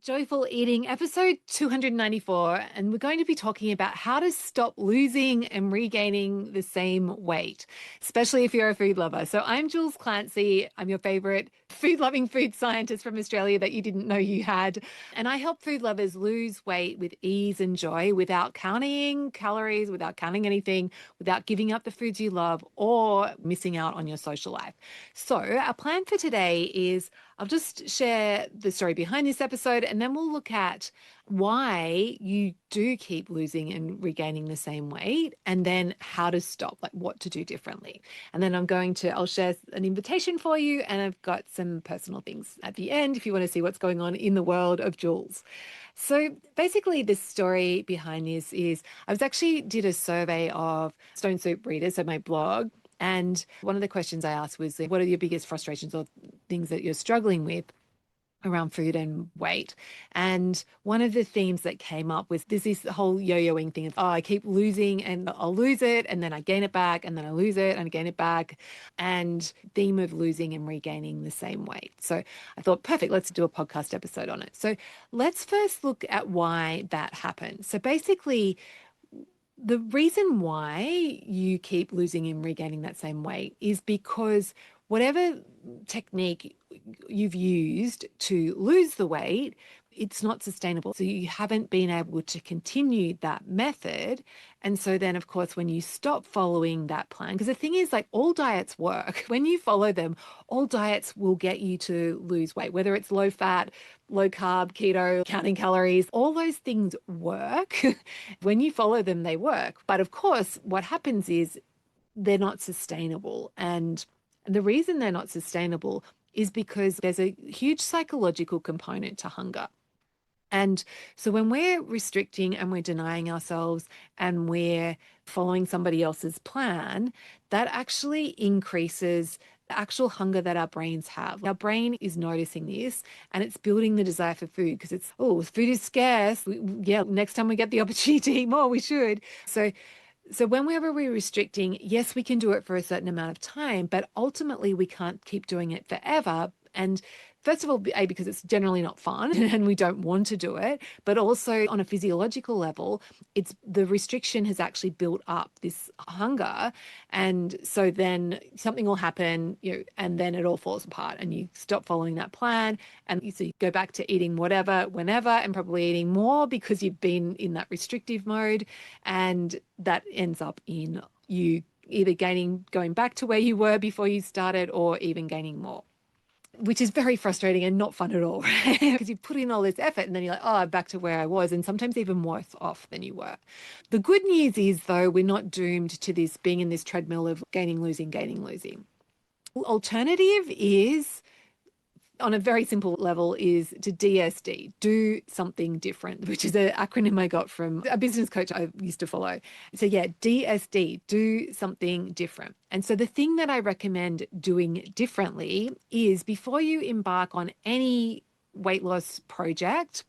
Joyful Eating, episode 294, and we're going to be talking about how to stop losing and regaining the same weight, especially if you're a food lover. So I'm Jules Clancy. I'm your favorite food-loving food scientist from Australia that you didn't know you had. And I help food lovers lose weight with ease and joy without counting calories, without counting anything, without giving up the foods you love or missing out on your social life. So our plan for today is I'll just share the story behind this episode, and then we'll look at why you do keep losing and regaining the same weight, and then how to stop, like what to do differently. And then I'll share an invitation for you, and I've got some personal things at the end if you want to see what's going on in the world of Jules. So basically, the story behind this is I was actually did a survey of Stonesoup readers, so my blog, and one of the questions I asked was, what are your biggest frustrations or things that you're struggling with around food and weight? And one of the themes that came up was there's this whole yo-yoing thing of, oh, I keep losing and I'll lose it and then I gain it back and then I lose it and I gain it back, and theme of losing and regaining the same weight. So I thought, perfect, let's do a podcast episode on it. So let's first look at why that happens. So basically, the reason why you keep losing and regaining that same weight is because whatever technique you've used to lose the weight, it's not sustainable. So you haven't been able to continue that method. And so then, of course, when you stop following that plan, because the thing is, like, all diets work. When you follow them, all diets will get you to lose weight, whether it's low fat, low carb, keto, counting calories, all those things work. When you follow them, they work. But of course, what happens is they're not sustainable. And the reason they're not sustainable is because there's a huge psychological component to hunger. And so when we're restricting and we're denying ourselves and we're following somebody else's plan, that actually increases the actual hunger that our brains have. Our brain is noticing this and it's building the desire for food because it's, oh, food is scarce. Yeah, next time we get the opportunity to eat more, we should. So whenever we're restricting, yes, we can do it for a certain amount of time, but ultimately we can't keep doing it forever. And first of all, because it's generally not fun and we don't want to do it, but also on a physiological level, it's the restriction has actually built up this hunger. And so then something will happen, and then it all falls apart and you stop following that plan. And so you go back to eating whatever, whenever, and probably eating more because you've been in that restrictive mode. And that ends up in you either going back to where you were before you started, or even gaining more, which is very frustrating and not fun at all, right? Because you put in all this effort and then you're like, oh, I'm back to where I was, and sometimes even worse off than you were. The good news is, though, we're not doomed to this being in this treadmill of gaining, losing, gaining, losing. Alternative is, on a very simple level, is to DSD, do something different, which is an acronym I got from a business coach I used to follow. So yeah, DSD, do something different. And so the thing that I recommend doing differently is, before you embark on any weight loss project,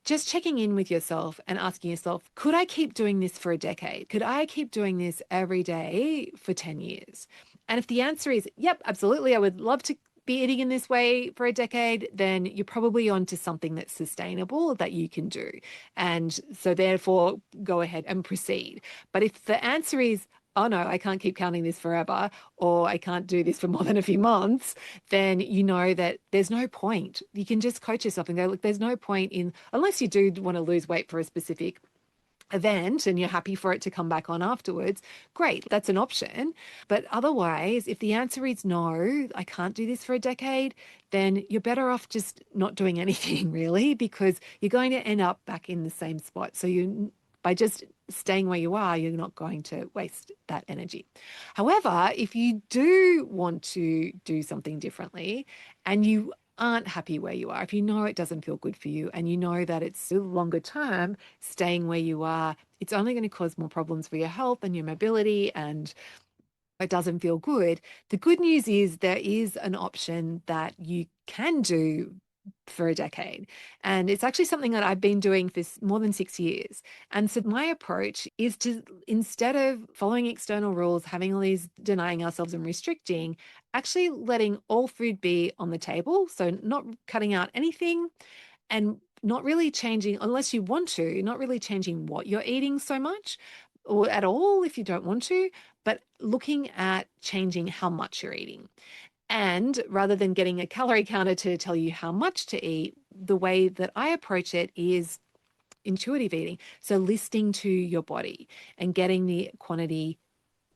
just checking in with yourself and asking yourself, could I keep doing this for a decade? Could I keep doing this every day for 10 years? And if the answer is, yep, absolutely, I would love to be eating in this way for a decade, then you're probably onto something that's sustainable that you can do. And so therefore, go ahead and proceed. But if the answer is, oh no, I can't keep counting this forever, or I can't do this for more than a few months, then you know that there's no point. You can just coach yourself and go, look, there's no point in, unless you do want to lose weight for a specific event and you're happy for it to come back on afterwards, great, that's an option. But otherwise, if the answer is no, I can't do this for a decade, then you're better off just not doing anything really, because you're going to end up back in the same spot. So by just staying where you are, you're not going to waste that energy. However, if you do want to do something differently and you aren't happy where you are, if you know it doesn't feel good for you and you know that it's longer term staying where you are, it's only going to cause more problems for your health and your mobility, and it doesn't feel good. The good news is there is an option that you can do for a decade. And it's actually something that I've been doing for more than 6 years. And so my approach is to, instead of following external rules, having all these denying ourselves and restricting, actually letting all food be on the table. So not cutting out anything, and not really changing, unless you want to, not really changing what you're eating so much or at all if you don't want to, but looking at changing how much you're eating. And rather than getting a calorie counter to tell you how much to eat, the way that I approach it is intuitive eating. So listening to your body and getting the quantity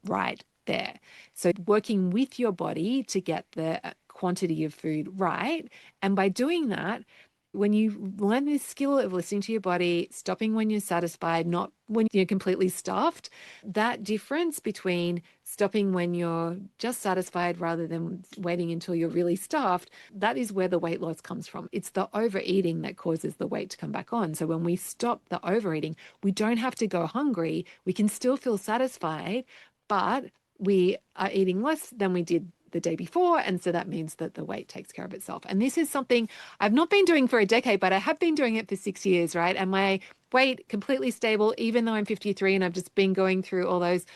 right there. So working with your body to get the quantity of food right. And by doing that, when you learn this skill of listening to your body, stopping when you're satisfied, not when you're completely stuffed, that difference between stopping when you're just satisfied rather than waiting until you're really stuffed, that is where the weight loss comes from. It's the overeating that causes the weight to come back on. So when we stop the overeating, we don't have to go hungry. We can still feel satisfied, but we are eating less than we did the day before. And so that means that the weight takes care of itself. And this is something I've not been doing for a decade, but I have been doing it for 6 years, right? And my weight completely stable, even though I'm 53 and I've just been going through all those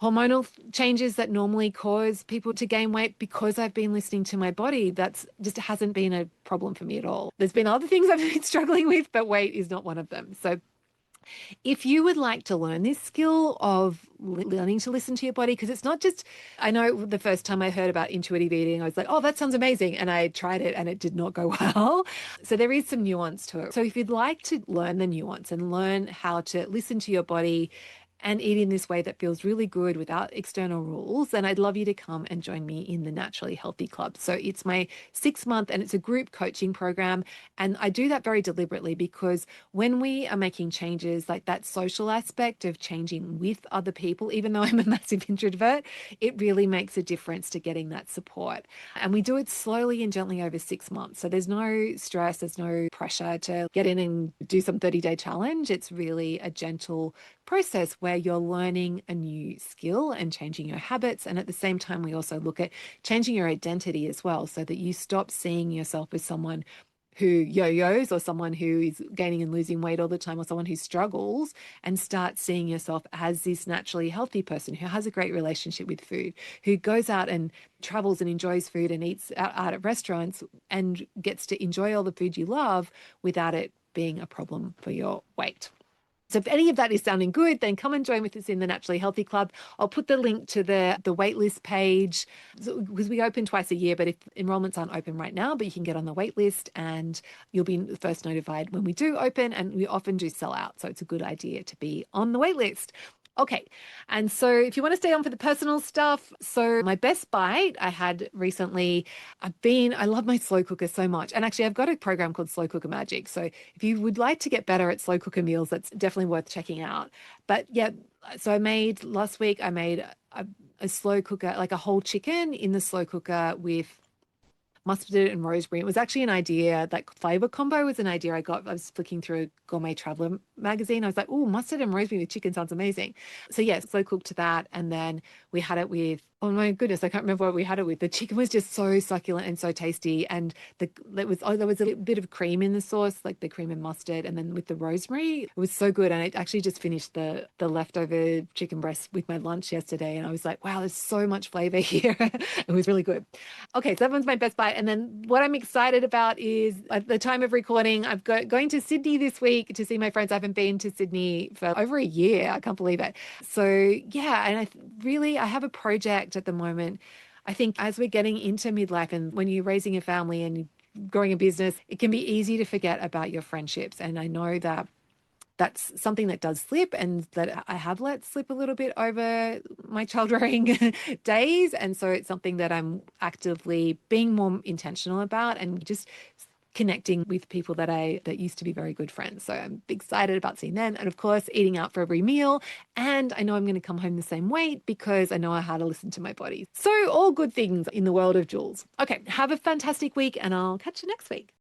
hormonal changes that normally cause people to gain weight because I've been listening to my body. That's just hasn't been a problem for me at all. There's been other things I've been struggling with, but weight is not one of them. So if you would like to learn this skill of learning to listen to your body, because it's not just, I know the first time I heard about intuitive eating, I was like, oh, that sounds amazing. And I tried it and it did not go well. So there is some nuance to it. So if you'd like to learn the nuance and learn how to listen to your body and eat in this way that feels really good without external rules, then I'd love you to come and join me in the Naturally Healthy Club. So it's my 6 month and it's a group coaching program. And I do that very deliberately because when we are making changes, like that social aspect of changing with other people, even though I'm a massive introvert, it really makes a difference to getting that support. And we do it slowly and gently over 6 months. So there's no stress, there's no pressure to get in and do some 30-day challenge. It's really a gentle process where you're learning a new skill and changing your habits. And at the same time, we also look at changing your identity as well, so that you stop seeing yourself as someone who yo-yos or someone who is gaining and losing weight all the time or someone who struggles, and start seeing yourself as this naturally healthy person who has a great relationship with food, who goes out and travels and enjoys food and eats out at restaurants and gets to enjoy all the food you love without it being a problem for your weight. So if any of that is sounding good, then come and join with us in the Naturally Healthy Club. I'll put the link to the waitlist page because we open twice a year, but if enrollments aren't open right now, but you can get on the waitlist and you'll be first notified when we do open, and we often do sell out. So it's a good idea to be on the waitlist. Okay. And so if you want to stay on for the personal stuff, so my best bite I had recently, I love my slow cooker so much. And actually I've got a program called Slow Cooker Magic. So if you would like to get better at slow cooker meals, that's definitely worth checking out. But yeah, so last week I made a slow cooker, like a whole chicken in the slow cooker with mustard and rosemary. It was actually an idea, that flavor combo was an idea I got. I was flicking through a Gourmet Traveler magazine. I was like, oh, mustard and rosemary with chicken sounds amazing. So yeah, slow cooked that. And then we had it with, oh my goodness, I can't remember what we had it with. The chicken was just so succulent and so tasty. And there was a bit of cream in the sauce, like the cream and mustard. And then with the rosemary, it was so good. And I actually just finished the leftover chicken breast with my lunch yesterday. And I was like, wow, there's so much flavor here. It was really good. Okay, so that one's my best bite. And then what I'm excited about is at the time of recording, I'm going to Sydney this week to see my friends. I haven't been to Sydney for over a year. I can't believe it. So yeah, and I have a project at the moment. I think as we're getting into midlife and when you're raising a family and growing a business, it can be easy to forget about your friendships. And I know that that's something that does slip and that I have let slip a little bit over my child rearing days. And so it's something that I'm actively being more intentional about and just connecting with people that used to be very good friends. So I'm excited about seeing them. And of course, eating out for every meal. And I know I'm going to come home the same weight because I know how to listen to my body. So all good things in the world of Jules. Okay, have a fantastic week and I'll catch you next week.